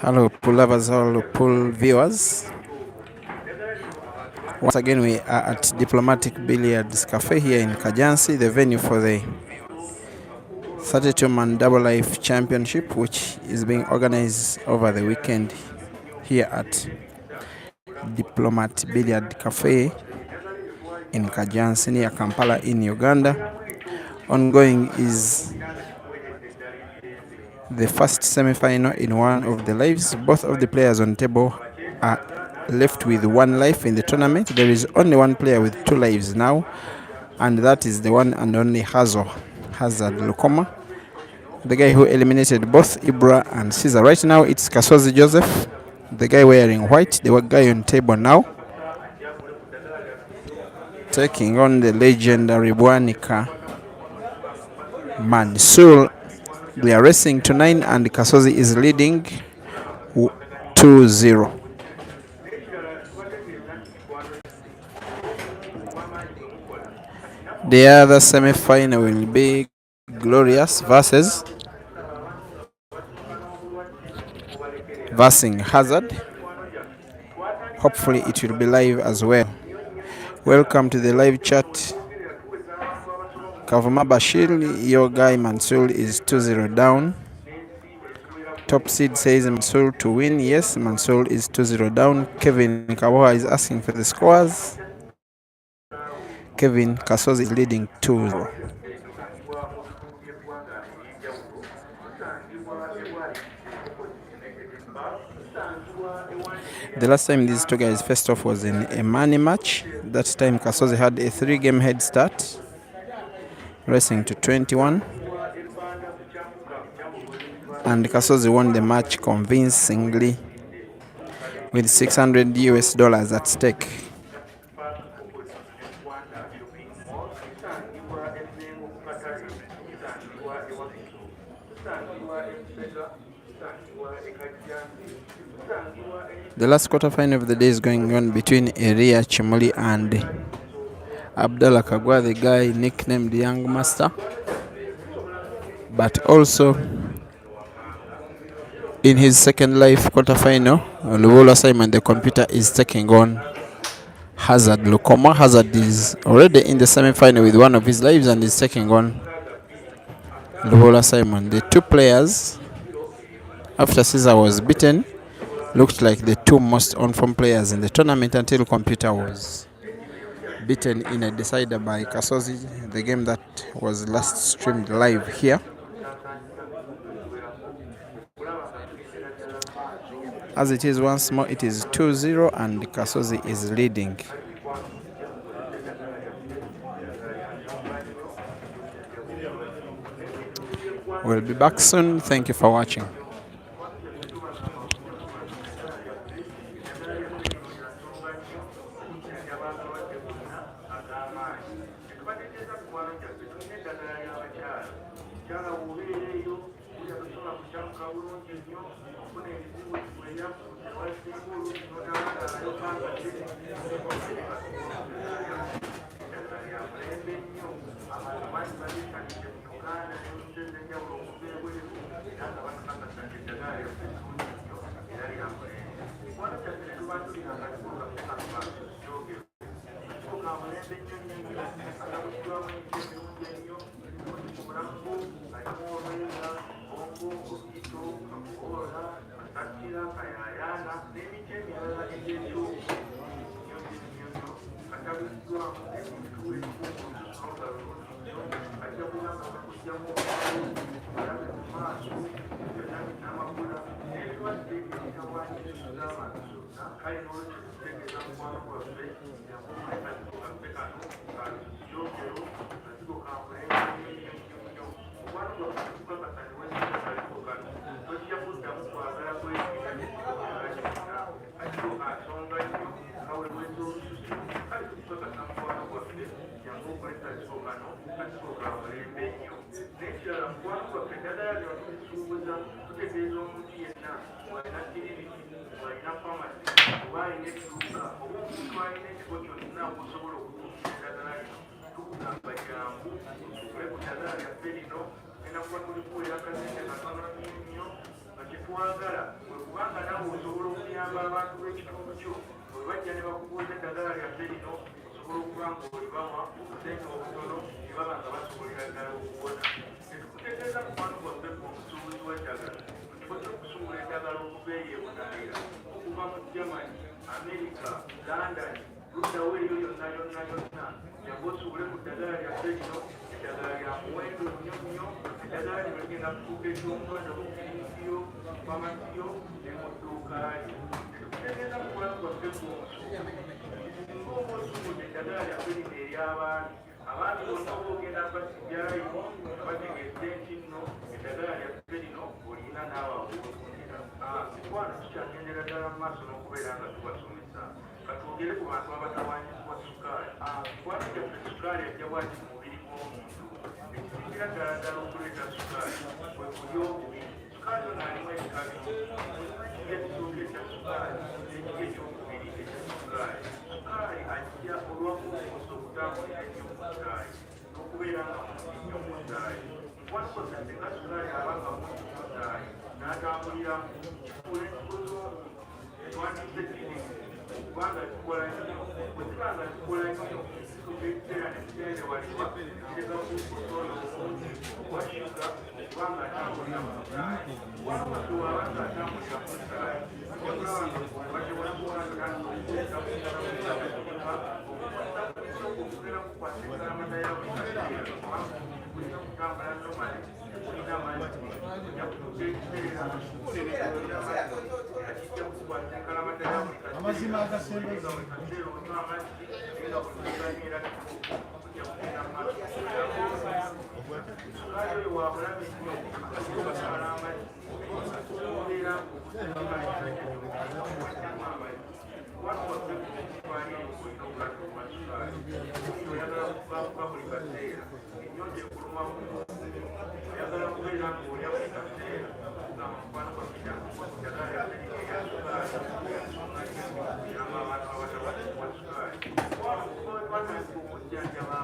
Hello, pool lovers, hello, pool viewers. Once again, we are at Diplomatic Billiards Cafe here in Kajansi, the venue for the 32-man Double Life Championship, which is being organized over the weekend here at Diplomat Billiard Cafe in Kajansi near Kampala in Uganda. Ongoing is the first semi-final in one of the lives. Both of the players on table are left with one life in the tournament. There is only one player with 2 lives now, and that is the one and only Hazard Lukoma, the guy who eliminated both Ibra and Caesar. Right now it's KASOZI Joseph, the guy wearing white, the guy on table now. taking on the legendary Bwanika Mansoor. They are racing to 9 and KASOZI is leading 2-0. The other semi-final will be Glorious versus Hazard. Hopefully it will be live as well. Welcome to the live chat. Kavuma Bashir, your guy Mansoor is 2-0 down. Top seed says Mansoor to win. Yes, Mansoor is 2-0 down. Kevin Kawaha is asking for the scores. Kevin, KASOZI is leading 2-0. The last time these two guys faced off was in a money match. That time KASOZI had a 3-game head start, racing to 21. And KASOZI won the match convincingly with $600 at stake. The last quarterfinal of the day is going on between Eria Chimuli and Abdallah Kagwa, the guy nicknamed Young Master. But also in his second life quarterfinal, Luvola Simon, the computer, is taking on Hazard Lukoma. Hazard is already in the semi-final with one of his lives and is taking on Luvola Simon. The two players, after Caesar was beaten, looked like the two most on-form players in the tournament until computer was beaten in a decider by KASOZI, the game that was last streamed live here. As it is once more, it is 2-0 and KASOZI is leading. We'll be back soon. Thank you for watching. sukali ajja bwati mu mubiri gw'omuntu ekisingira ddala ddala okuleeta sukali bwe kulya obubi sukali ono alimu ebika bingi ekisooka ekya sukali n'ekika ekyokubiri ekya sukali sukali ajja olwakuusa okutambulira ennyo mu sukali n'okubeera nga mungi nnyo mu sukali mukwano gwaffe singa sukali aba nga mungi mu sukali n'atambulira kifula ensigo z'omuntu etwandise ddini kubanga zikola nnyo bwe ziba nga zikola nnyo ekiseera nekitendewalibwa kireka kukusoolo omungi washuga kubanga atambulira mu sukali wanosi waba nga atambulira mu sukali okulaba nga obadde bulamuwanaokukwata okugera kukwata amata yawe kulina kutambula nomale kulina amazzi ojja kutuuka ekiseera akijja kukwata enkalamata yawe amazima agasembezo kaseera onywa amazzi era kuluganyira ojja kugenda maaso sukali oyo wabulabe nnyo akasala amazzi obeera oyagala kubakuba buli kaseera enyonta ekulumamu oyagala kubeera ngaolya buli kaseera kugamba mukwano gwakijagala abantu abatabatiwa sukali okujjanjaba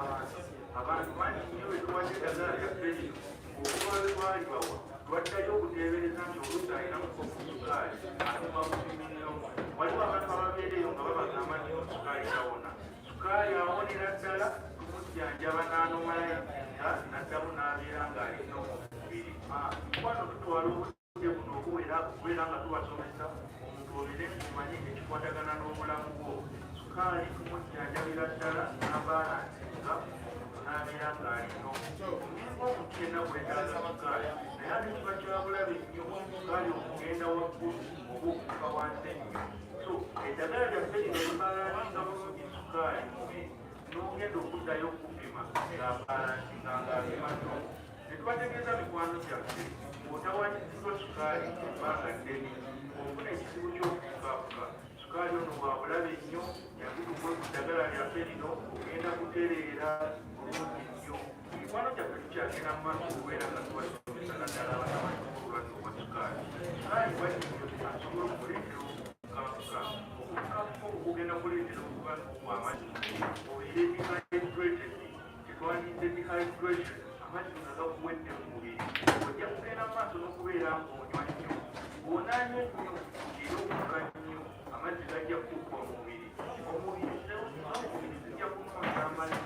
abantu mangi nnyo betuwadde eddagala lyaffe lino okuba lwalibawa lwaddayo okuteebereza nti oluusi alinamuko ku sukali atuma mukiminyo waliwo abantu ababeereyo nga babagamba nti sukali tawona sukali awonera ddala tumujjanjaba n'anomalayo naddamu n'abeera ng'alina omubiri mukwano tutwala obudde buno okubeera nga tubasomesa omuntu obeere nkimanyi ekikwatagana n'obulamu bwo sukali tumujjanjabira ddala n'abalansinga n'abeera ng'alina omulinga omuntu yenna gwetaaga sukali naye ate kiba kyabulabe nnyo sukali okugenda waggulu oba okuva wansi ennyo so eddagala lyaffe lino libalasinga bulungi sukali mubiri n'ogenda okuddayo okupima ng'abalansinga ng'apima nnyo netubategeeza mikwano gyaffe ng'otawanyizibwa sukali ebbanga ddene ofuna ekizibu ky'okukaakuka sukali ono bwabulabe nnyo yagutugwe ku ddagala lyaffe lino ogenda kutereera bulungi nnyo mikwano gyaffe tukyagenda mu maaso okubeera nga tubasomesa naddala abatamanyi obulwadde obwa sukali sukali bwakinyo asobola okuleetera okukaakuka okukaakuka okugenda kuleetera okuba n'obwamazzi obeere dehydrated kyetwandidde dehydration amazzi nga gakuwedde mu mubiri ojja kugenda mu maaso n'okubeera ng'onywa nnyo bw'onaanywa ennyo era okuka nnyo amazzi gajja kukka omubiri omubiri zijja kunoonya amazzi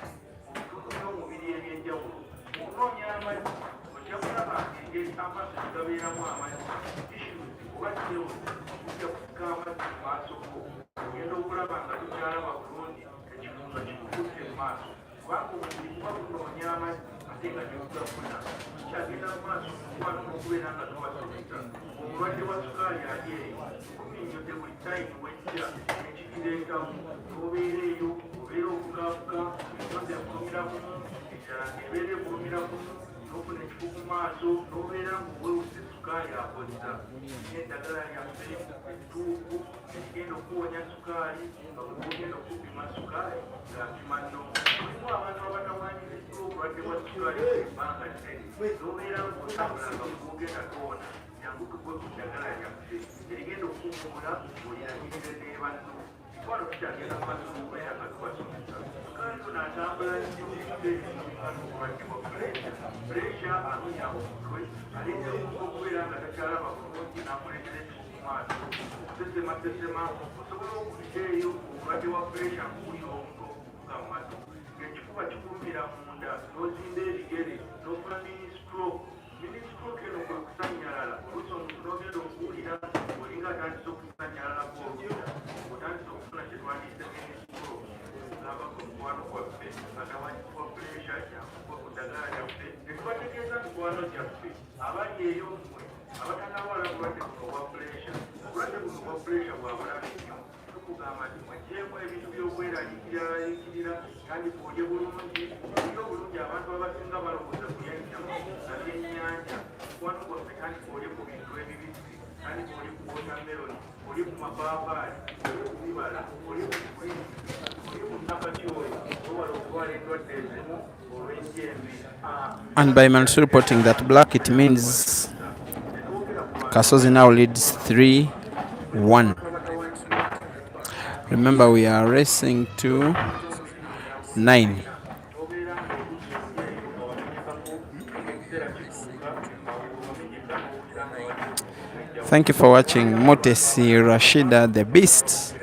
obutundu by'omubiri ebyenjawulo okunoonya amazzi ojja kulaba engeri amaaso gabeeramu amazzi tissues oba sews ojja kukka amazzi mu maaso go ogenda okulaba nga tukyalaba bulungi ekifunga kikukutte mu maaso kubanga omubiri kuba gunoonya amazzi ate nga tegugafuna tukyagenda mu maaso mukwano n'okubeera nga tubasomesa omulwadde wa sukaali ali eyo omuminyodde buli tayimu wejja ekikireetamu n'obeera eyo obeera okukaakuka entonde ekulumira kumu eddala ng'ebeera ekulumira kumu n'ofuna ekifo ku maaso n'obeera ng'owewuse sukaali akozza n'eddagala lyaffe ettuufu ekigenda okuwonya sukaali nga bwe ogenda okupima sukaali ng'apima nnomu mulimu abantu abatawanyiziddwa obulwadde bwa sukaali ebbanga ddene n'obeera ng'otambulanga bwe ogenda towona jangu tugwe ku ddagala lyaffe erigenda okukuumula oliragirire n'ebanno mikwano tukyagenda mu maaso okubeera nga tubasomesa sukaali ono atambula nnyo ebintu obulwadde bwa puresha anunya omutwe aleetera omuntu okubeera nga takyalaba bulungi n'amuleetera ekifo ku maaso okusesemasesema osobola okuyiteeyo obulwadde bwa puresha nkuwulira omuntu okuvuga mu maaso ng'ekifuba kikulumira munda n'ozimba ebigere n'ofuna ministroke eno kwe kusanyalala oluusi omuntu n'ogenda okuwulira olinga atandise okusanyalala kwolulira otandise okufuna kyetwandiyise ministroke ogamba ku mukwano gwaffe atawanyizibwa puresha yakugwa ku ddagala lyaffe netubategeeza mikwano gyaffe abali eyo mmwe abatanawala bulwadde buno obwa puresha obulwadde buno obwa puresha bwabulabe nnyo tukugamba nti mweggyemu ebintu by'okweraliikirira kandi bwolye bulungi olyo obulungi abantu abasinga balowooza kulya ennyama nabyennyanja mukwano gwaffe kandi bwolye ku bintu ebibisi kandi bwoli ku wotameroni oli ku mapaapaali oli ku bibala oli ku green oli ku nakatyoyi owala okuba And by Mansoor reporting that black, it means Kasozi now leads 3-1. Remember, we are racing to 9. Thank you for watching Motesi Rashida the Beast.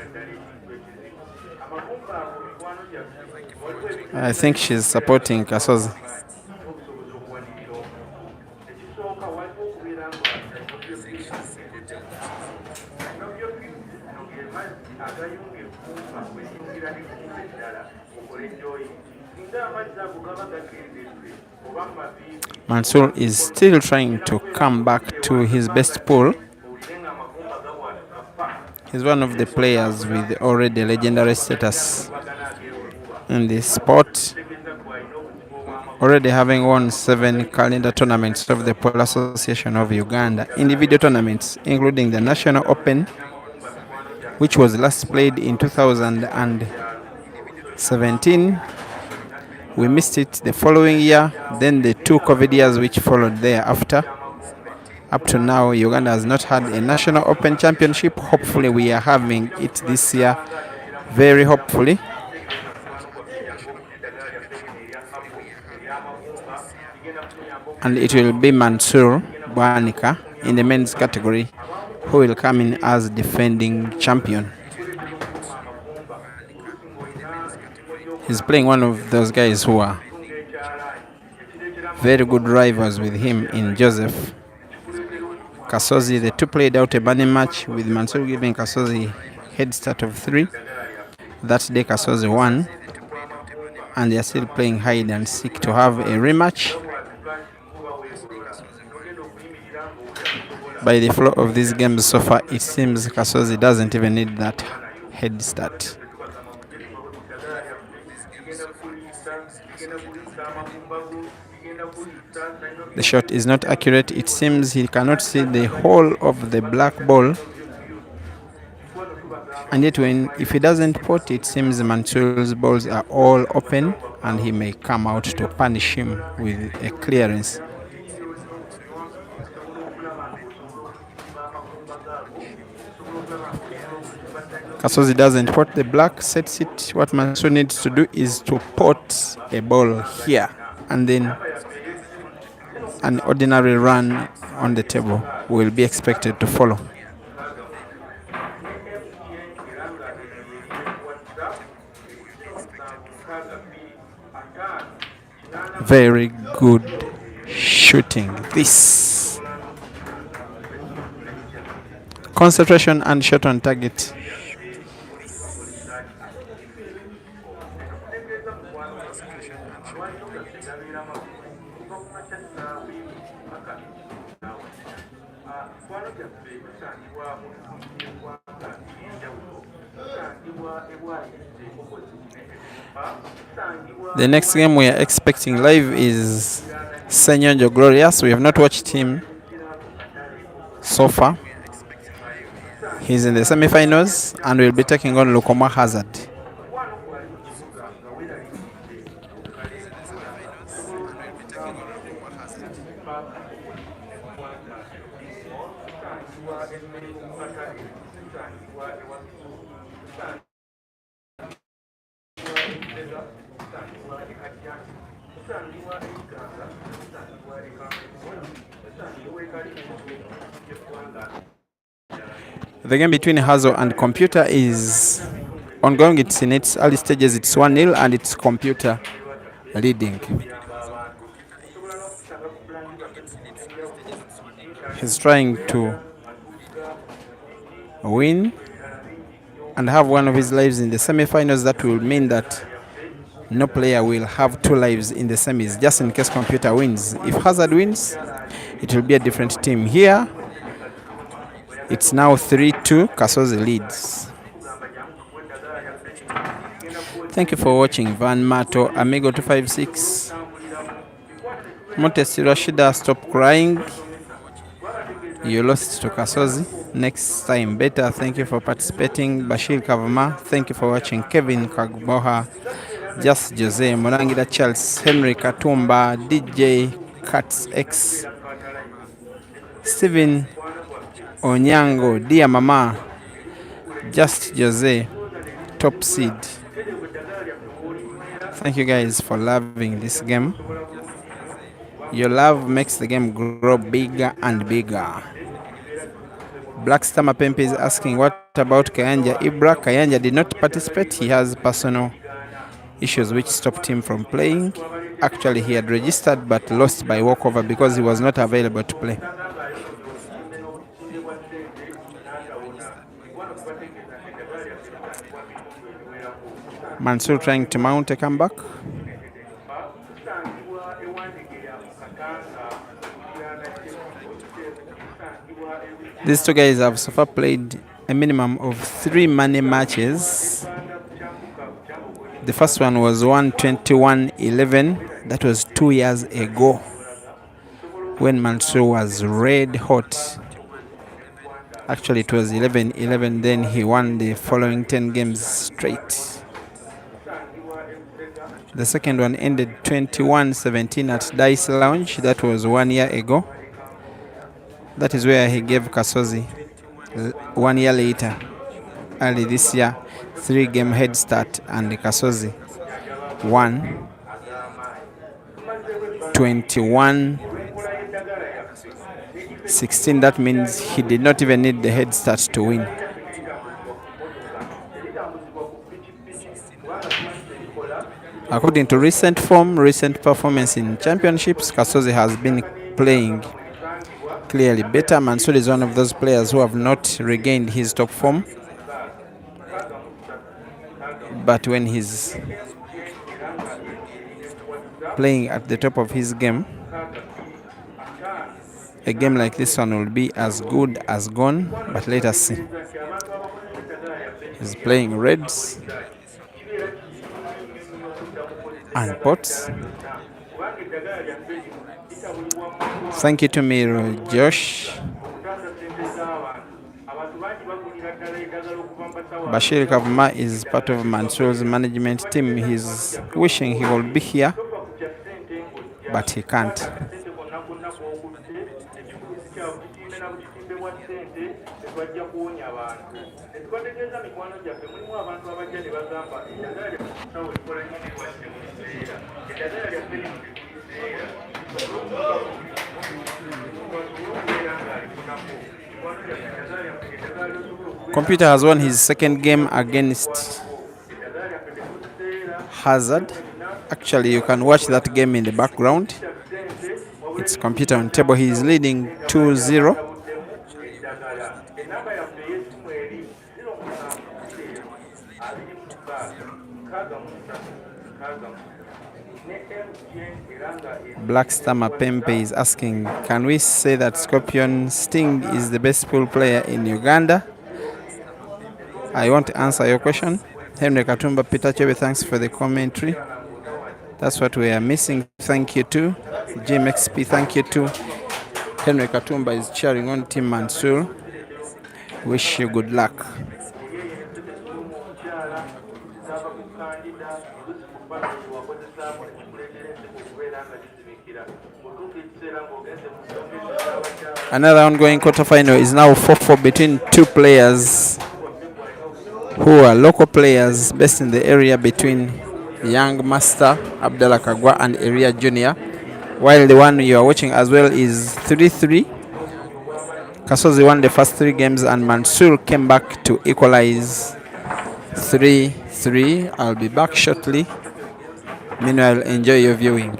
I think she's supporting Kasozi. Mansoor is still trying to come back to his best pool. He's one of the players with already legendary status in this sport, already having won 7 calendar tournaments of the Pole Association of Uganda, individual tournaments, including the National Open, which was last played in 2017. We missed it the following year, then the 2 COVID years which followed thereafter. Up to now, Uganda has not had a National Open Championship. Hopefully, we are having it this year, very hopefully. And it will be Mansoor Bwanika in the men's category who will come in as defending champion. He's playing one of those guys who are very good rivals with him in Joseph Kasozi. The two played out a bunny match with Mansoor giving Kasozi head start of 3. That day Kasozi won, and they are still playing hide and seek to have a rematch. By the flow of these games so far, it seems Kasozi doesn't even need that head start. The shot is not accurate. It seems he cannot see the whole of the black ball. And yet, if he doesn't pot, it seems Mansoor's balls are all open, and he may come out to punish him with a clearance. Kasozi doesn't pot the black, sets it. What Mansoor needs to do is to pot a ball here, and then an ordinary run on the table will be expected to follow. Very good shooting. This concentration and shot on target. The next game we are expecting live is Senyonjo Glorious. We have not watched him so far. He's in the semi-finals and will be taking on Lukoma Hazard. The game between Hazo and Computer is ongoing. It's in its early stages. It's 1-0 and it's Computer leading. He's trying to win and have one of his lives in the semi-finals. That will mean that no player will have 2 lives in the semis, just in case Computer wins. If Hazard wins, it will be a different team. Here, it's now 3-2, Kasozi leads. Thank you for watching. Van Mato, Amigo 256. Motesi Rashida, stop crying. You lost to Kasozi. Next time better. Thank you for participating. Bashir Kavama, thank you for watching. Kevin Kagboha, Just Jose, Murangira Charles, Henry Katumba, DJ Cats X, Steven Onyango, Dear Mama, Just Jose, Top Seed. Thank you guys for loving this game. Your love makes the game grow bigger and bigger. Black Star Mapempe is asking, what about Kayanja Ibra? Kayanja did not participate. He has personal issues which stopped him from playing. Actually, he had registered but lost by walkover because he was not available to play. Mansoor trying to mount a comeback. These two guys have so far played a minimum of 3 money matches. The first one was 121-11. That was 2 years ago when Mansoor was red hot. Actually, it was 11-11. Then he won the following 10 games straight. The second one ended 21-17 at Dice Lounge. That was 1 year ago. That is where he gave KASOZI 1 year later, early this year, 3-game head start, and KASOZI won 21-16. That means he did not even need the head start to win. According to recent form, recent performance in championships, KASOZI has been playing clearly better. Mansoor is one of those players who have not regained his top form. But when he's playing at the top of his game, a game like this one will be as good as gone. But let us see. He's playing reds and pots. Thank you to Miro Josh. Bashir Kavuma is part of Mansoor's management team. He's wishing he will be here, but he can't. Computer has won his second game against Hazard. Actually, you can watch that game in the background. It's Computer on table. He is leading 2-0. Black Star Mapempe is asking, can we say that Scorpion Sting is the best pool player in Uganda? I want to answer your question. Henry Katumba, Peter Chebe, thanks for the commentary. That's what we are missing. Thank you too. Jim XP, thank you too. Henry Katumba is cheering on Team Mansoor. Wish you good luck. Another ongoing quarterfinal is now 4-4 between two players who are local players based in the area between Young Master Abdallah Kagwa and Area Junior, while the one you are watching as well is 3-3. KASOZI won the first 3 games and Mansoor came back to equalize 3-3. I'll be back shortly. Meanwhile, enjoy your viewing.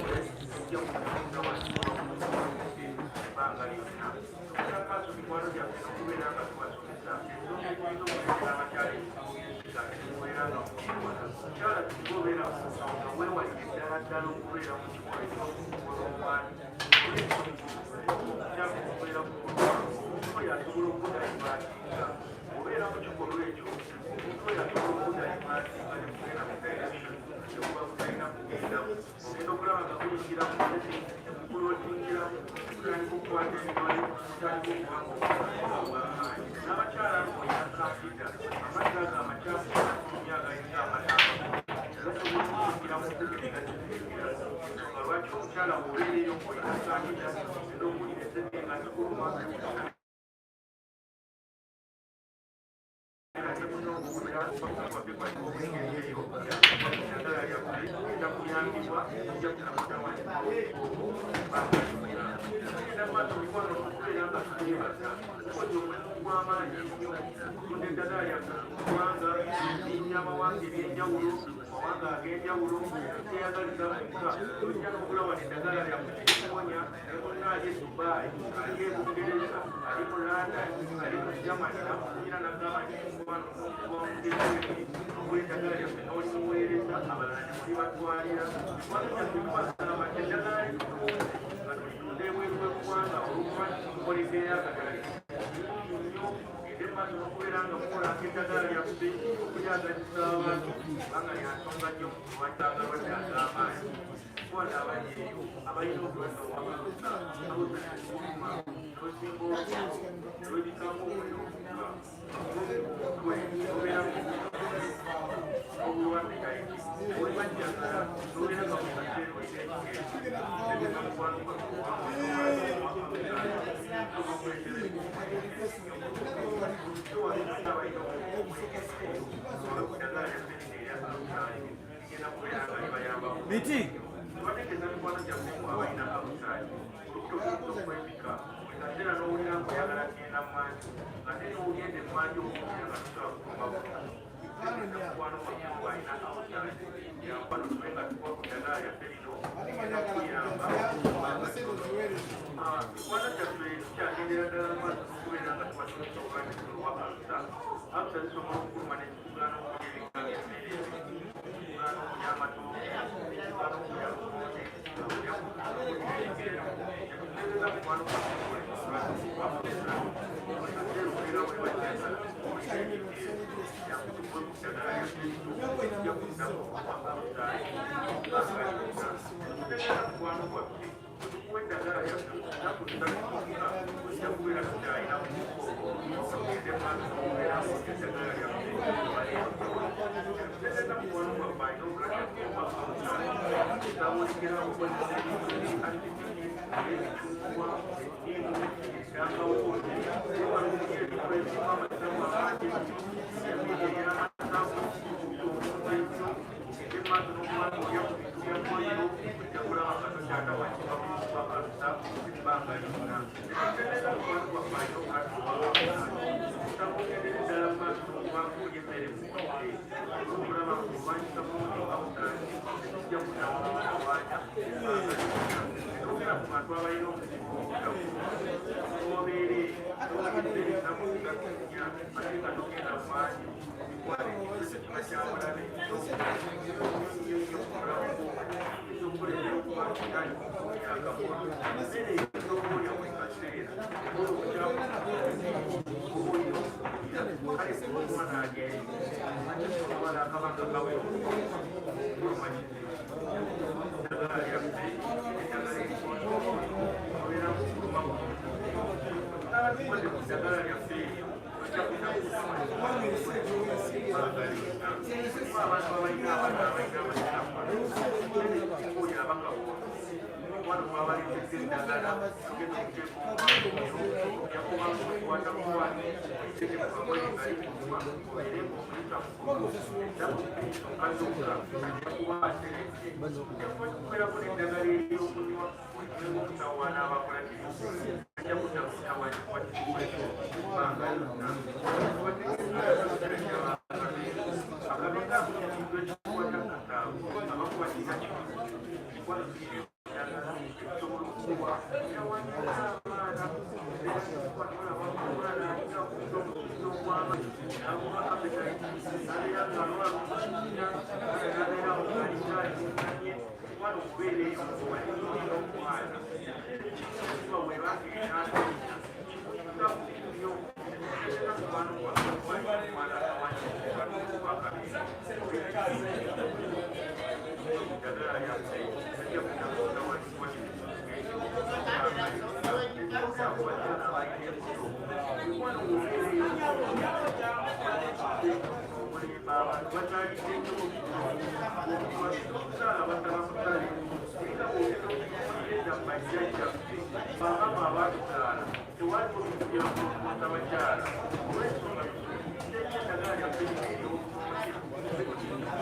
bajjajjaffe bamaama abaatuzaala tewali bulijjo okubuuza bakyala olw'ensonga tusuubizidde eddagala lyaffe lino ery'obutungiro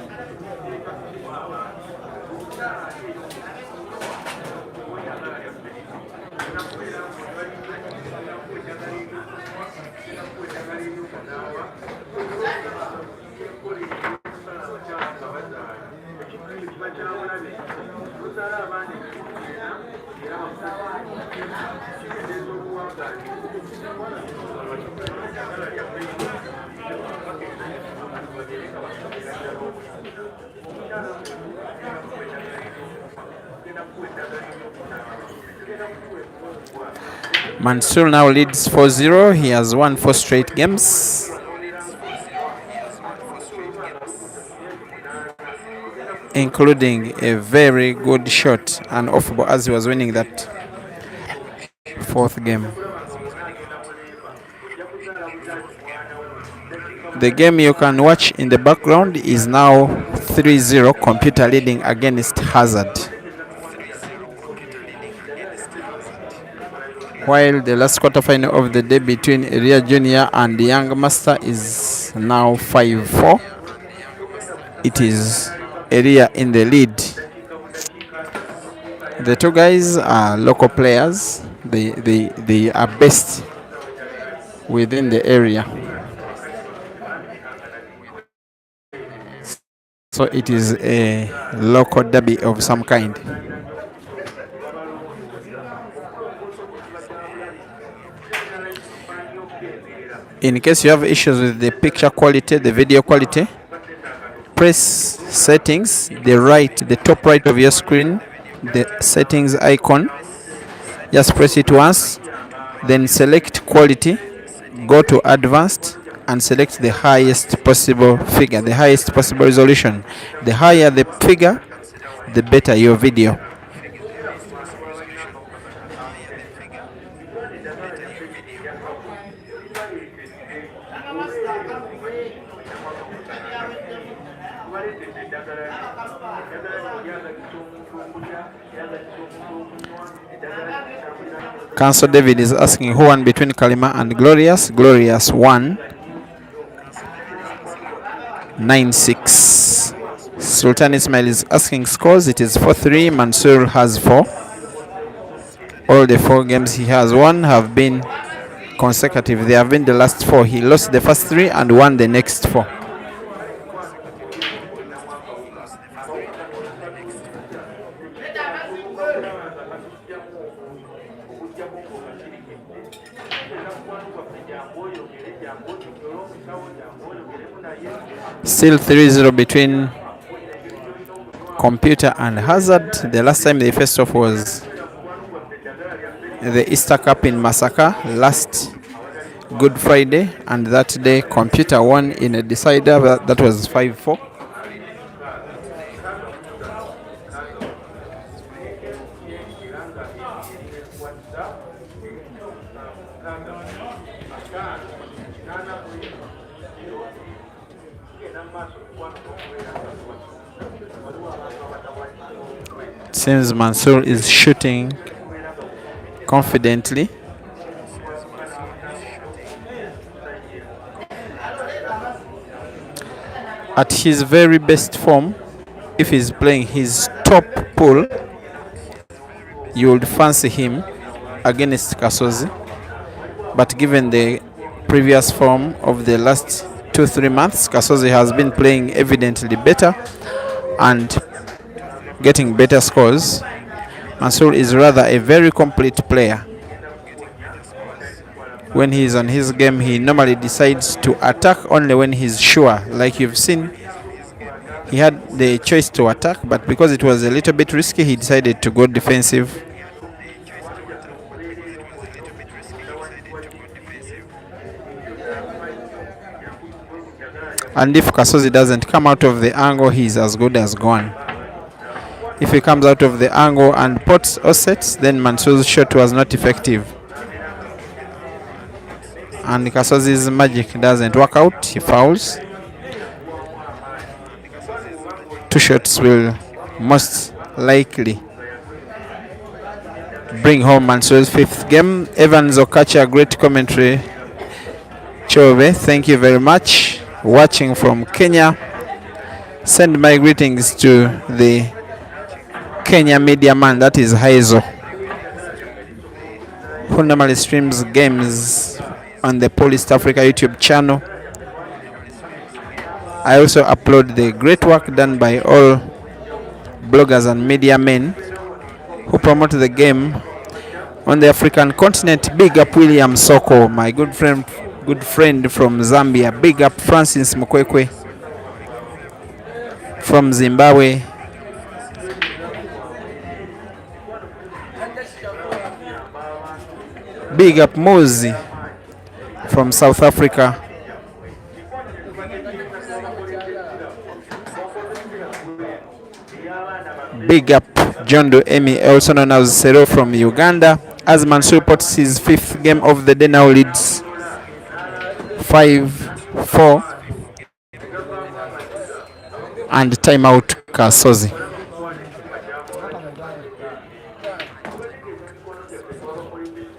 teekasibwa abantu omukyala ate eddagala lyaffe lino enakubeera ng'obalirira enaku eddagala eryokunywa enaku eddagala eryokunaaba enkola ey'okusala abakyala nga bazaala ekintu ekyo kiba kyabulabe luzaala abaana ekikugeera era kitegeeza obuwangaali eddagala lyaffe lino abantu bagereka basomera ddala obuzira omukyala enaku eddagala eryokunywa enaku eddagala eryokunaaba Mansoor now leads 4-0. He has won 4 straight games, including a very good shot and off ball as he was winning that 4th game. The game you can watch in the background is now 3-0, Computer leading against Hazard. While the last quarterfinal of the day between Elia Junior and the Young Master is now 5-4. It is Elia in the lead. The two guys are local players. They are best within the area. So it is a local derby of some kind. In case you have issues with the picture quality, the video quality, press settings, the top right of your screen, the settings icon. Just press it once, then select quality, go to advanced and select the highest possible figure, the highest possible resolution. The higher the figure, the better your video. Council David is asking who won between Kalima and Glorious. Glorious won 9-6. Sultan Ismail is asking scores. It is 4-3. Mansoor has 4. All the 4 games he has won have been consecutive. They have been the last 4. He lost the first 3 and won the next 4. Still 3-0 between Computer and Hazard. The last time they faced off was the Easter Cup in Masaka last Good Friday, and that day Computer won in a decider. That was 5-4. Seems Mansoor is shooting confidently. At his very best form, if he's playing his top pool, you would fancy him against KASOZI. But given the previous form of the last 2-3 months, KASOZI has been playing evidently better and getting better scores. Mansoor is rather a very complete player. When he's on his game, he normally decides to attack only when he's sure. Like you've seen, he had the choice to attack, but because it was a little bit risky, he decided to go defensive. And if KASOZI doesn't come out of the angle, he's as good as gone. If he comes out of the angle and pots or sets, then Mansoor's shot was not effective. And KASOZI's magic doesn't work out, he fouls. 2 shots will most likely bring home Mansoor's fifth game. Evans Okacha, great commentary. Chove, thank you very much. Watching from Kenya. Send my greetings to the Kenya media man, that is Haizo, who normally streams games on the Polist Africa YouTube channel. I also upload the great work done by all bloggers and media men who promote the game on the African continent. Big up William Soko, my good friend from Zambia. Big up Francis Mukwekwe from Zimbabwe. Big up Mozi from South Africa. Big up John Doe Emi, also known as Sero from Uganda. As Mansoor puts his fifth game of the day, now leads 5-4. And timeout Kasozi.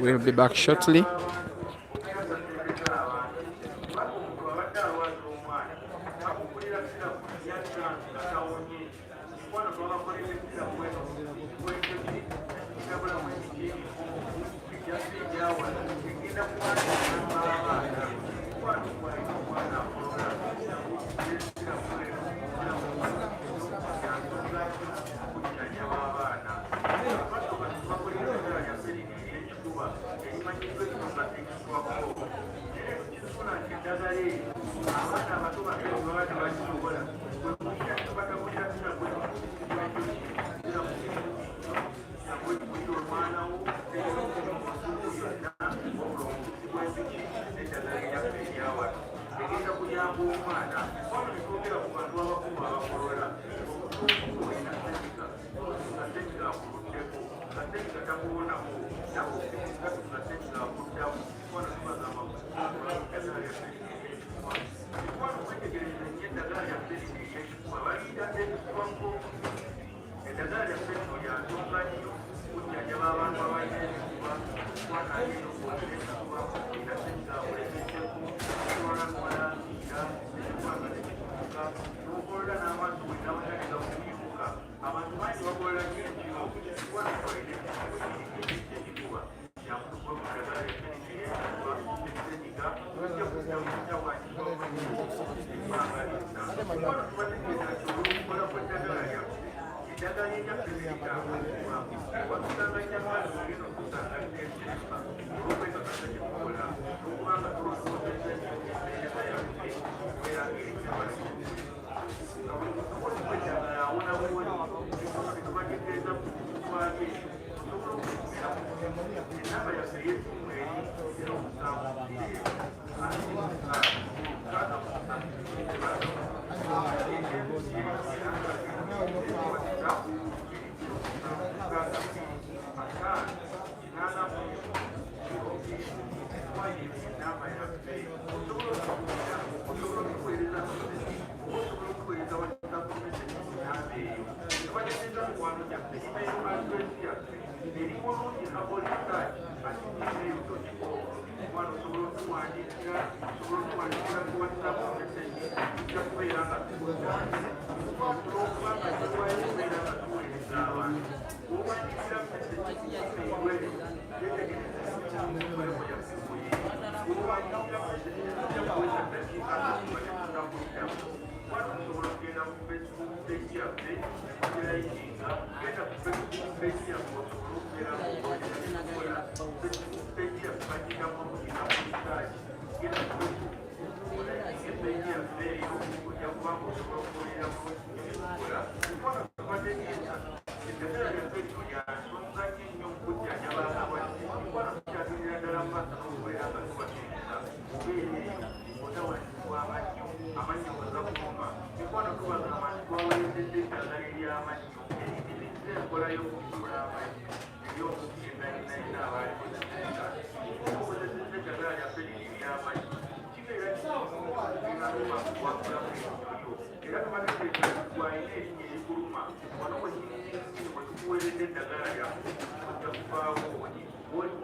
We'll be back shortly.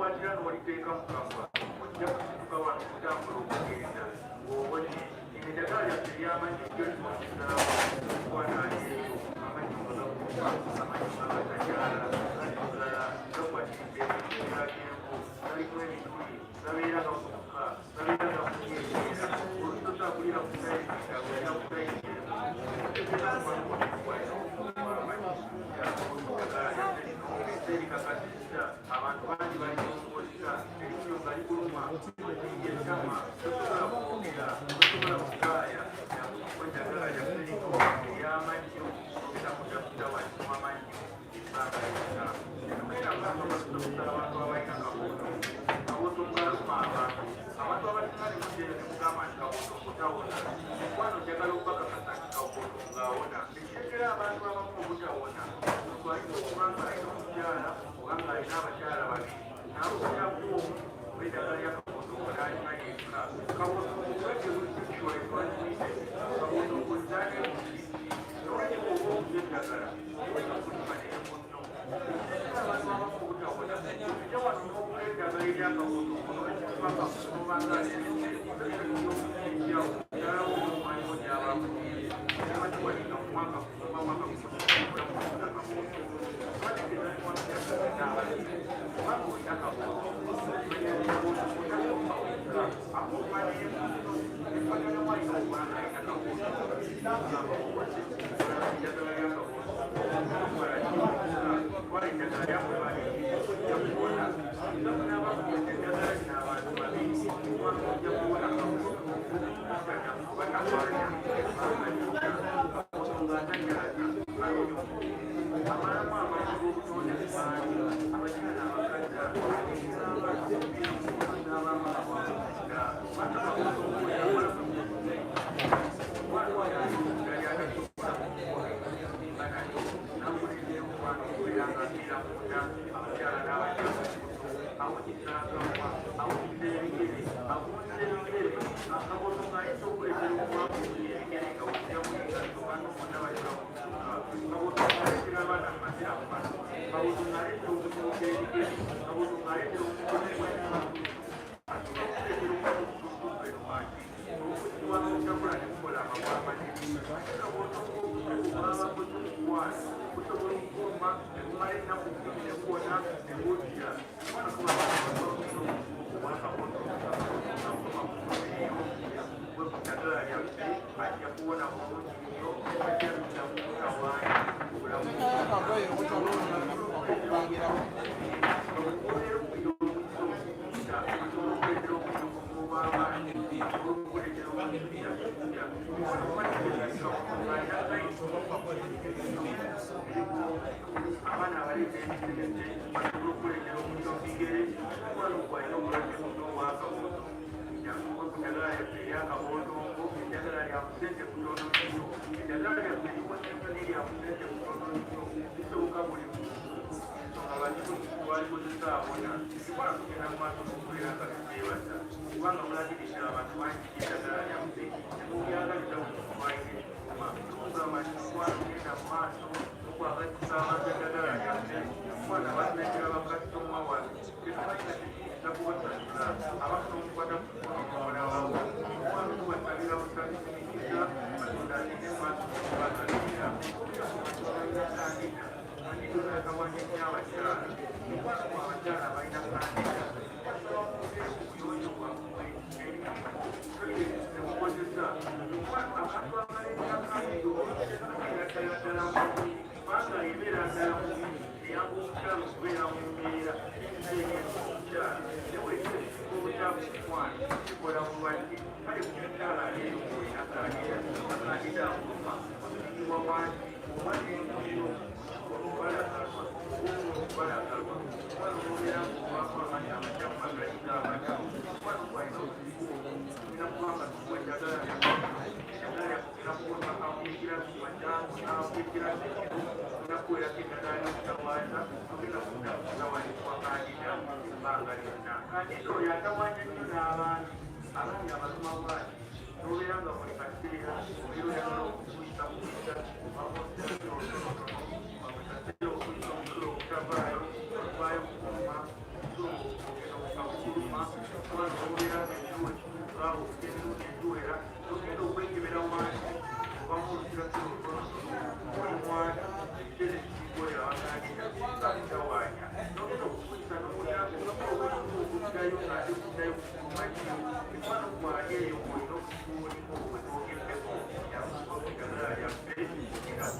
n'olikwatira n'oliteeka mu kamwa ojja kusituka wano kutambula okugenda ng'owonye eddagala lyaffe ery'amannyo lyo likozesaawo okwanaayeeyo amannyo nga gakuba amannyo nga gatakyala galala gakwatiridde ebiseera by'envu galimu ebituli gabeera gakutuka gabeera gakunyeekeera olutosakulira kutayirira olina kutayirira erikakasisa abantu bangi balinomukozesa eriyo nga likuluma etama tosobola kuwukira tosobola kugaaya eddagala lyaffe lino ery'amannyo ogenda kutafuta walimu amannyo ebbanga lyonna etugenda kusobola abantu abalina kaboto kaboto ngaluma abantu abasinga nemugenda nemugamba nti kaboto kutawona kwano njagala okubakakasa nti kaboto ngaawona ekirekera abantu abamu obutawona twalina okubanga alina omukyala obanga alina abakyala babiri nabuyaku eddagala lya kaboto olaalima yekka kaboto obulwadde bulikikiwaetwalimize kaboto buzane nolwaki oba okuza eddagala kulima naye munno abantu abamu obutawona ojja wano n'okula eddagala eryakaboto nolwekibanga obanga enjawo ddalawo omwanya ogyabakuyire abati walina mwaka kuva mwaka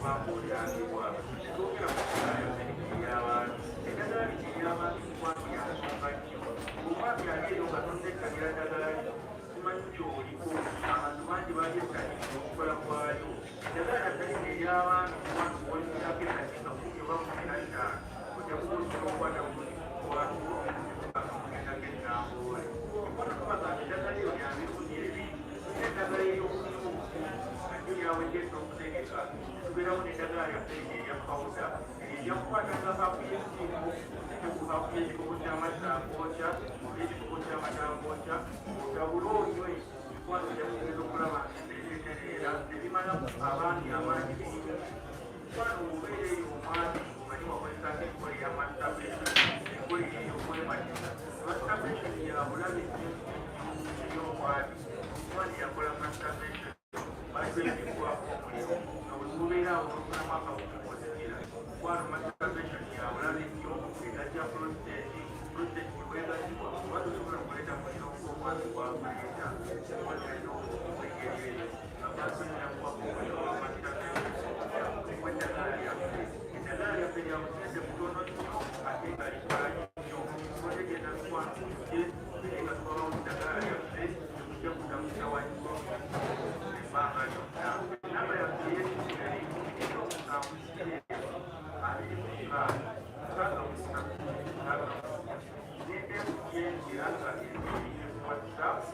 bakulyangibwa tetwogera ku ddagala lyaffe likiry'abantu eddagala likiry'abantu kukwati yansonga nnyo oba byali eyo nga tonnettagira ddagala lyo simanyi kyoliko abantu bangi balyettanira okukola kwayo eddagala lyaffe lino ery'abantu kubantu kuwalimirako edakiika 10 oba 15 ojja kubuulira okukwata kwatu okugendako entambuule okwata tubagamba eddagala eyo lya mirundi ebiri eddagala ery'okunywa nalyo lyawedde okutegeka tubeerawo n'eddagala lyaffe lino erya pawuda erya kukwata nga hafu y'ensimbu hafu y'ekikopo ky'amazzi agookya oba ekikopo ky'amata agookya otabule onywe kwano ojja kugenda okulaba ebitetereera ebimala abaami amaanyi bingi kwano obeera eyo omwami omanyi wakozesako enkola eya masturbation enkola eyo okwematiza masturbation yabulabe ey'omwami omwami yakola masturbation bateekebwako omuliro nga bwe gubeeraawo n'ofulamu akawukikozekera kwano masturbation yabulabe nnyo egajja prostate bwe bwegattibwa oba tosobola okuleeta muliro ng'omwami bwaguleeta olina okutegeerera abantu balina kuwako omuliro wa masturbation eddagala lyaffe lya busente butono nnyo ate nga likola nnyo otegeeza mikwano tujje naye nga tubabawo eddagala lyaffe tujja kutamusa wannyo ebbanga lyonna namba yaffe yekigeri omukamusire 25 n'emuyenjera nga whatsapp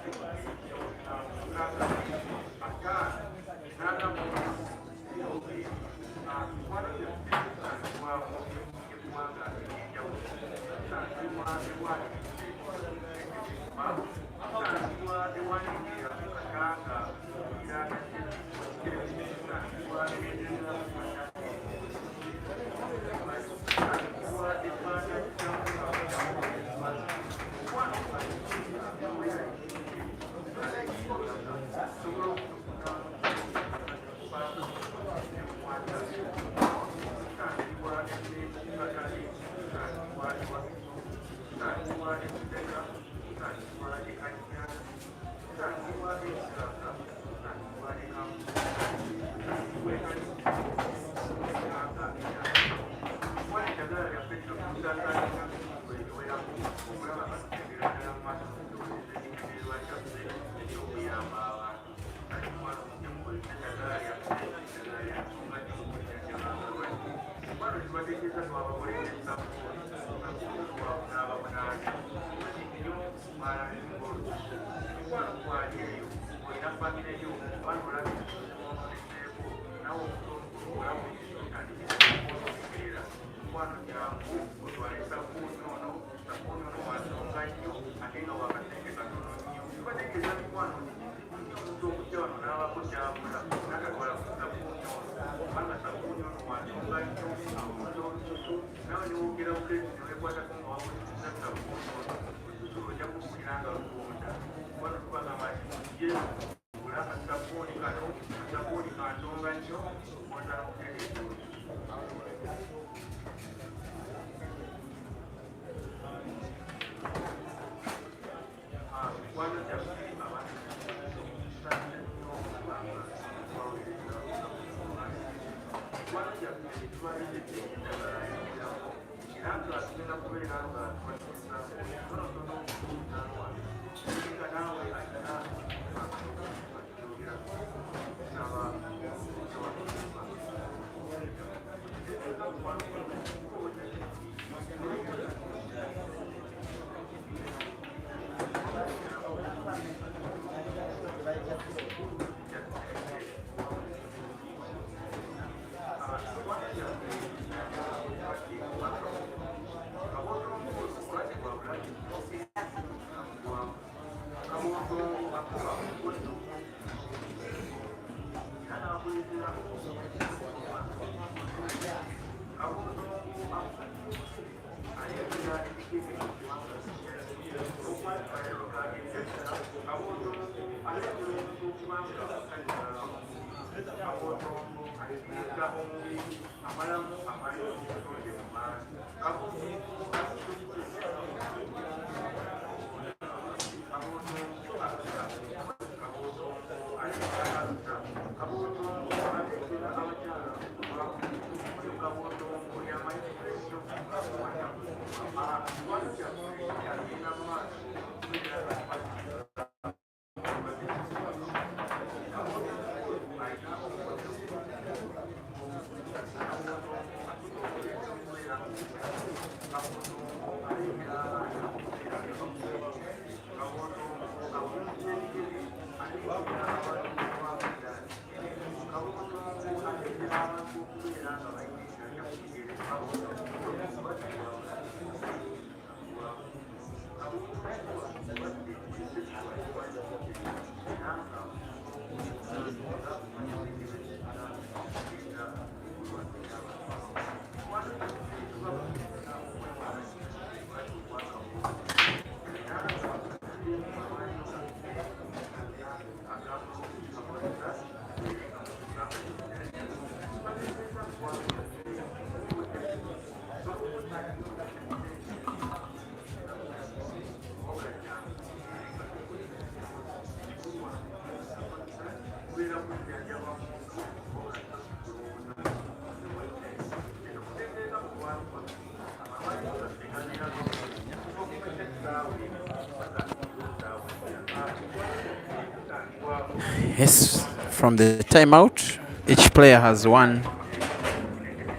Yes, from the timeout, each player has won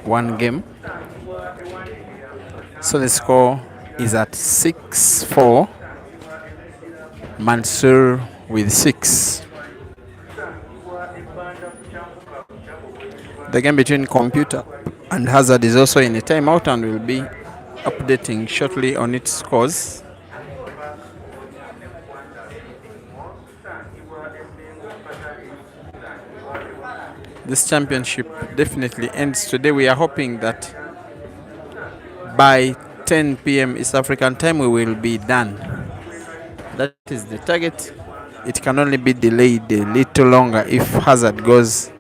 one game. So the score is at 6-4. Mansoor with 6. The game between Computer and Hazard is also in a timeout and will be updating shortly on its scores. This championship definitely ends today. We are hoping that by 10 p.m. East African time we will be done. That is the target. It can only be delayed a little longer if Hazard goes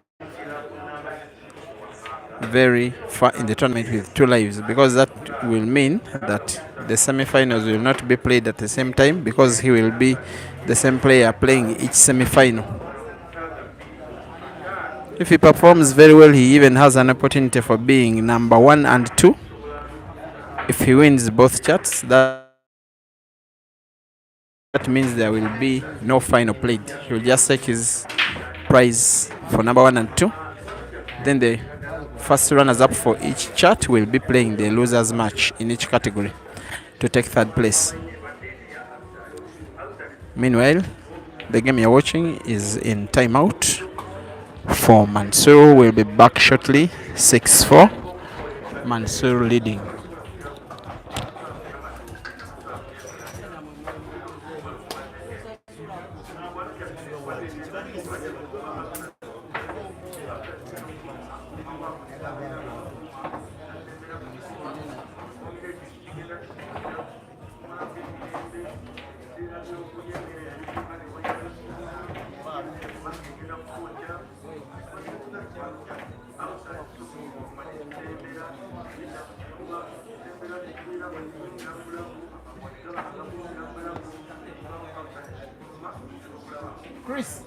very far in the tournament with 2 lives, because that will mean that the semi-finals will not be played at the same time, because he will be the same player playing each semi-final. If he performs very well, he even has an opportunity for being number 1 and 2. If he wins both charts, that means there will be no final played. He will just take his prize for number 1 and 2. Then the first runners up for each chart will be playing the losers match in each category to take third place. Meanwhile, the game you're watching is in timeout for Mansoor. Will be back shortly. 6-4. Mansoor leading. Chris.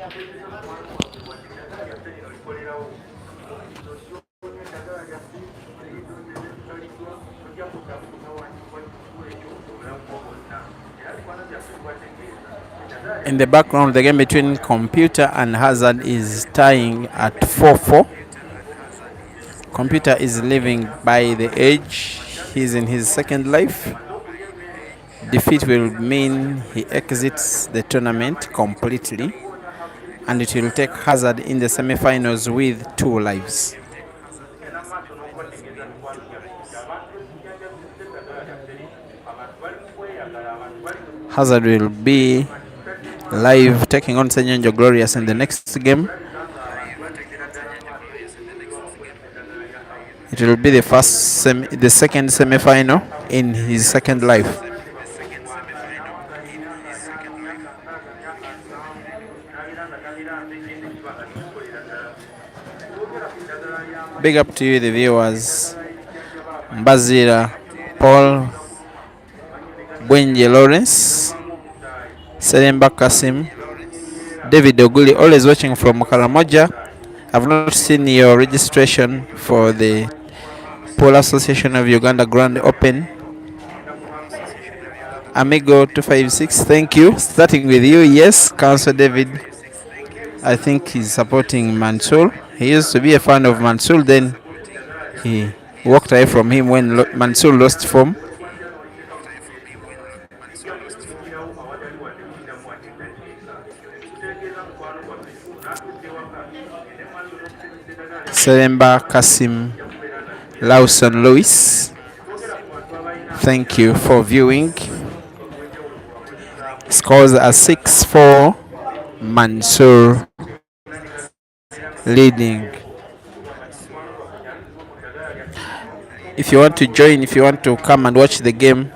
mutegeeza mukwano gwaffe wadde eddagala lyaffe lino likolerawo mubirizo lyonye eddagala lyaffe eryedongeza ekutaliddwa tojja kuddamu kutawaanyizibwa kitundu ekyo obulamu bwo bwonna era bikwano byaffe twategeeza eddagala In the background, the game between Computer and Hazard is tying at 4-4. Computer is living by the edge. He's in his second life. Defeat will mean he exits the tournament completely, and it will take Hazard in the semi-finals with 2 lives. genda mu maaso n'okubategeeza mikwano gyaffe nti abantu besijjanjabizizza eddagala lyaffe lino abantu bali mu kweyagala abantu bali mu Hazard will be live taking on Senyenjo Glorious in the next game. kulabika ng'abantu balengera ddala mu maaso eddagala lya kawo It will be the second semi-final in his second life. Big up to you, the viewers. Mbazira, Paul, Bwenje Lawrence, Seremba Kasim, David Oguli, always watching from Karamoja. I've not seen your registration for the Pole Association of Uganda Grand Open. Amigo 256, thank you. Starting with you, yes, Councillor David. I think he's supporting Mansoor. He used to be a fan of Mansoor, then he walked away from him when Mansoor lost form. Seremba Kasim, Lawson Lewis, thank you for viewing. Scores are 6-4, Mansoor leading. If you want to join, if you want to come and watch the game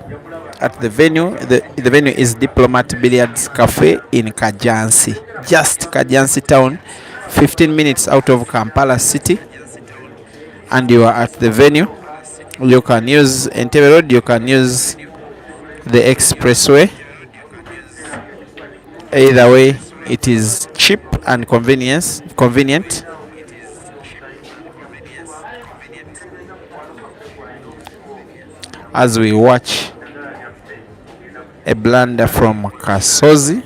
at the venue, the venue is Diplomat Billiards Cafe in Kajansi, just Kajansi town, 15 minutes out of Kampala city, and you are at the venue. You can use Entebbe Road, you can use the expressway. Either way, it is cheap and convenient. As we watch a blunder from KASOZI.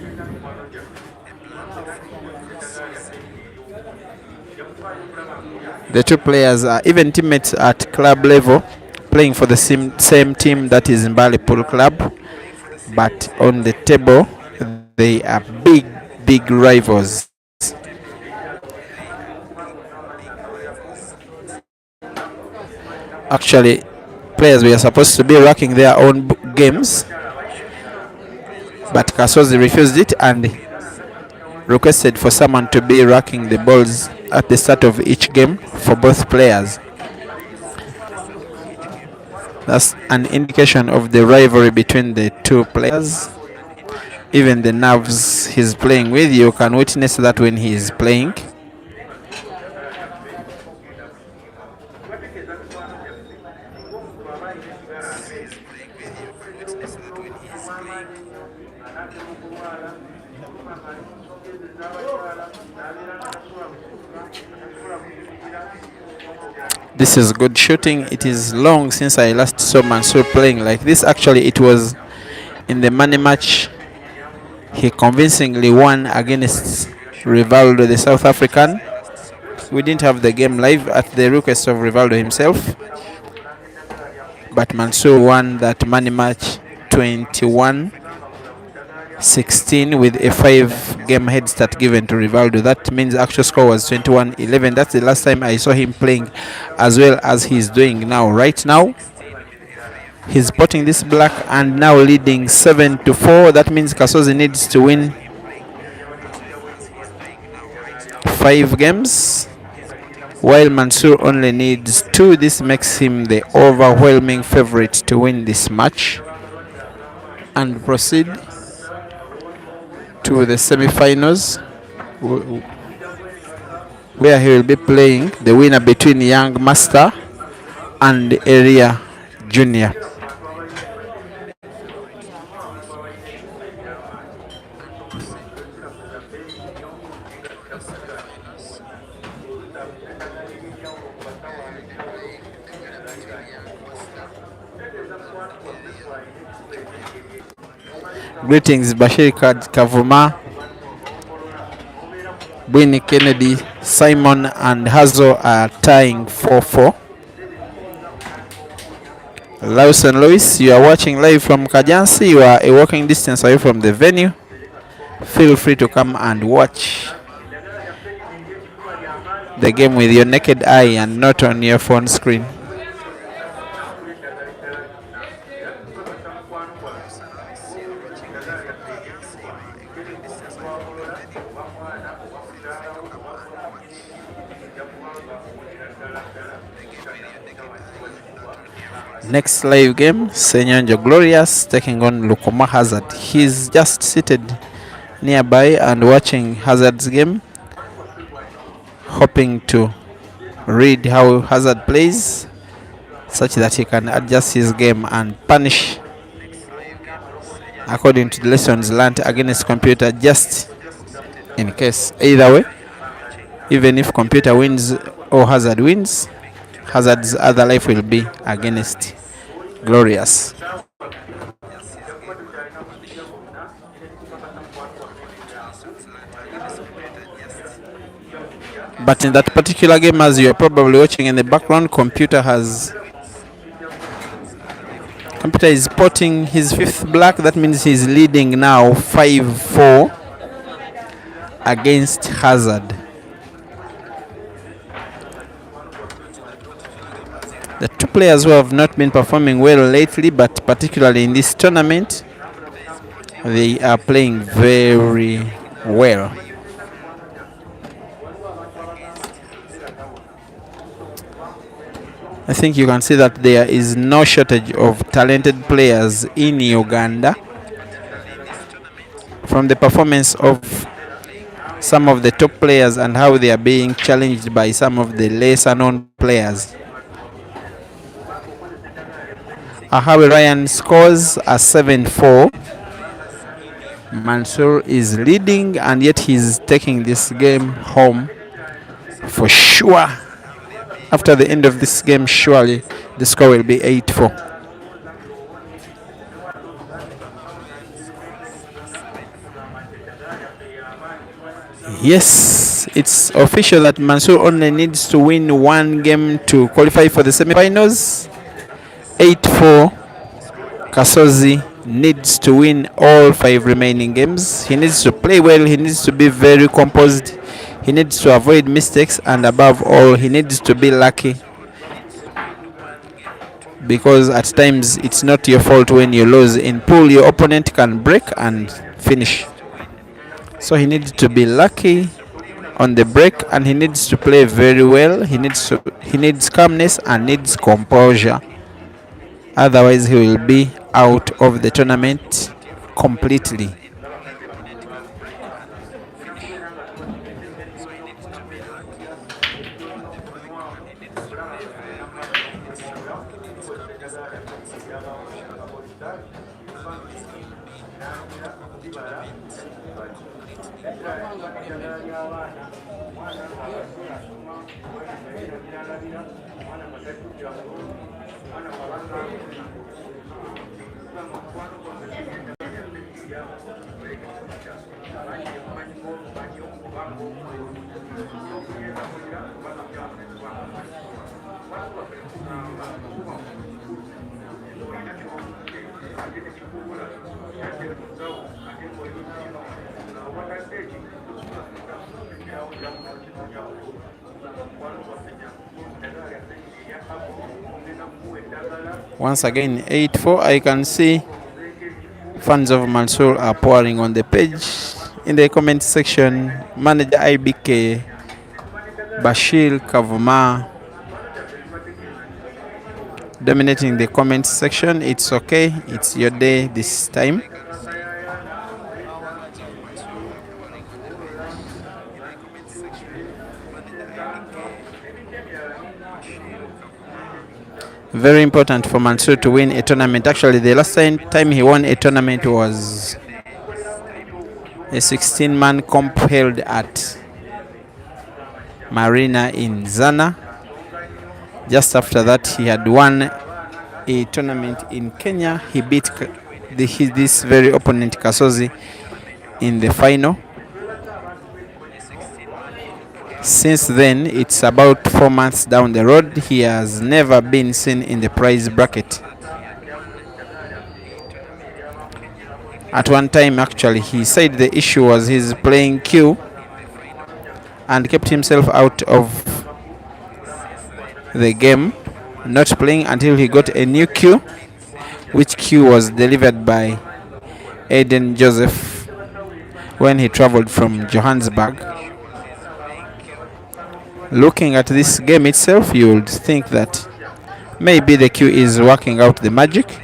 The two players are even teammates at club level, playing for the same team, that is Mbali Pool Club, but on the table they are big rivals. Actually, players were supposed to be racking their own games, but KASOZI refused it and requested for someone to be racking the balls at the start of each game for both players. That's an indication of the rivalry between the two players. Even the nerves he's playing with, you can witness that when he is playing. This is good shooting. It is long since I last saw Mansoor playing like this. Actually, it was in the money match. He convincingly won against Rivaldo, the South African. We didn't have the game live at the request of Rivaldo himself, but Mansoor won that money match 21-16 with a 5-game head start given to Rivaldo. That means actual score was 21-11. That's the last time I saw him playing as well as he's doing now. Right now, he's potting this black and now leading 7-4. That means KASOZI needs to win 5 games, while Mansoor only needs 2. This makes him the overwhelming favorite to win this match and proceed to the semi-finals, where he will be playing the winner between Young Master and Area Junior. Greetings, Bashir Kavuma, Winnie Kennedy, Simon, and Hazo are tying 4-4. Lawson Lewis, you are watching live from Kajansi. You are a walking distance away from the venue. Feel free to come and watch the game with your naked eye and not on your phone screen. Next live game, Senyonjo Glorious taking on Lukoma Hazard. He's just seated nearby and watching Hazard's game, hoping to read how Hazard plays such that he can adjust his game and punish according to the lessons learned against computer, just in case. Either way, even if computer wins or Hazard wins, Hazard's other life will be against Glorious. But in that particular game, as you are probably watching in the background, computer is potting his fifth black. That means he's leading now 5-4 against Hazard. The two players who have not been performing well lately, but particularly in this tournament, they are playing very well. I think you can see that there is no shortage of talented players in Uganda. From the performance of some of the top players and how they are being challenged by some of the lesser known players. Ahawe Ryan scores a 7-4. Mansoor is leading, and yet he's taking this game home for sure. After the end of this game, surely the score will be 8-4. Yes, it's official that Mansoor only needs to win one game to qualify for the semi-finals. 8-4. KASOZI needs to win all 5 remaining games. He needs to play well. He needs to be very composed. He needs to avoid mistakes, and above all, he needs to be lucky, because at times it's not your fault when you lose. In pool, your opponent can break and finish. So he needs to be lucky on the break, and he needs to play very well. He needs calmness and needs composure. Otherwise, he will be out of the tournament completely. Once again, 8-4. I can see fans of Mansoor are pouring on the page. In the comment section, manager IBK, Bashir Kavuma, dominating the comment section. It's okay. It's your day this time. Very important for Mansoor to win a tournament. Actually, the last time he won a tournament was a 16-man comp held at Marina in Zana. Just after that, he had won a tournament in Kenya. He beat this very opponent Kasozi in the final. Since then, it's about 4 months down the road. He has never been seen in the prize bracket. At one time, actually, he said the issue was his playing Q and kept himself out of the game, not playing until he got a new Q, which Q was delivered by Aiden Joseph when he traveled from Johannesburg. Looking at this game itself, you would think that maybe the Q is working out the magic.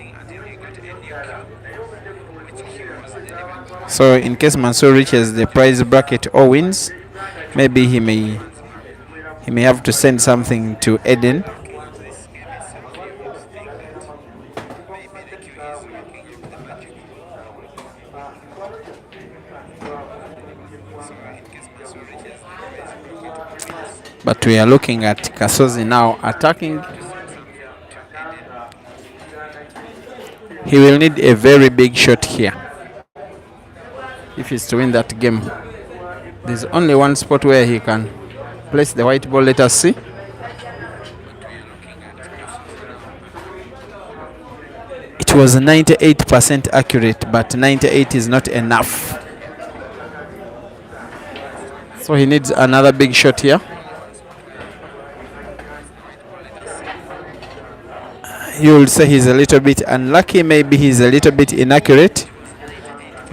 So in case Mansoor reaches the prize bracket or wins, maybe he may have to send something to Eden. But we are looking at Kasozi now attacking. He will need a very big shot here if he's to win that game. There's only one spot where he can place the white ball. Let us see. It was 98% accurate, but 98 is not enough. So he needs another big shot here. You will say he's a little bit unlucky. Maybe he's a little bit inaccurate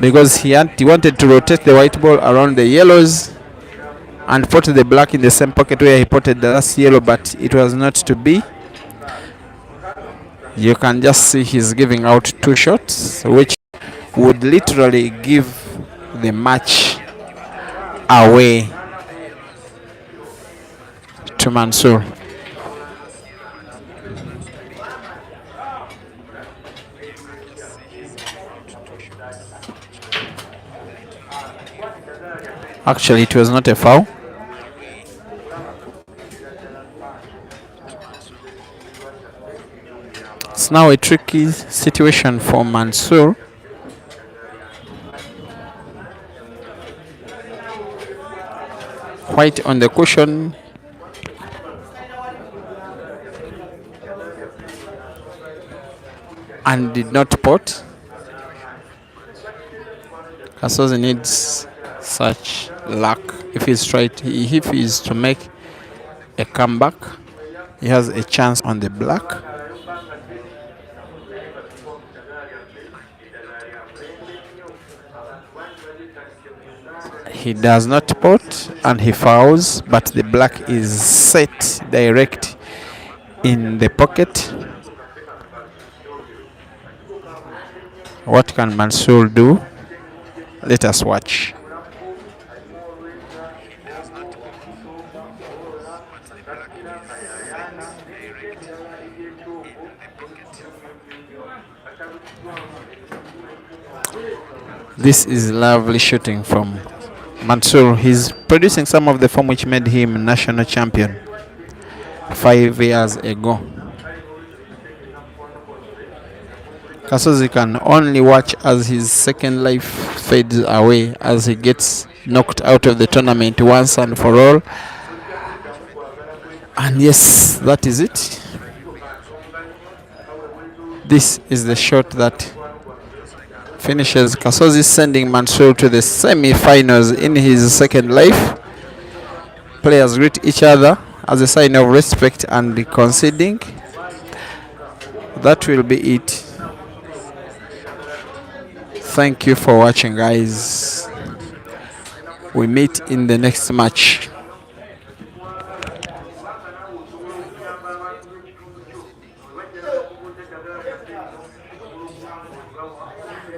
because he wanted to rotate the white ball around the yellows and put the black in the same pocket where he put the last yellow, but it was not to be. You can just see he's giving out two shots, which would literally give the match away to Mansoor. Actually, it was not a foul. It's now a tricky situation for Mansoor. White on the cushion. And did not pot. Kasozi needs such luck if he's to make a comeback. He has a chance on the black. He does not pot and he fouls, but the black is set direct in the pocket. What can Mansoor do? Let us watch. This is lovely shooting from Mansoor. He's producing some of the form which made him national champion 5 years ago. Kasozi can only watch as his second life fades away as he gets knocked out of the tournament once and for all. And yes, that is it. This is the shot that finishes Kasozi, sending Mansoor to the semi-finals in his second life. Players greet each other as a sign of respect and conceding. That will be it. Thank you for watching, guys. We meet in the next match.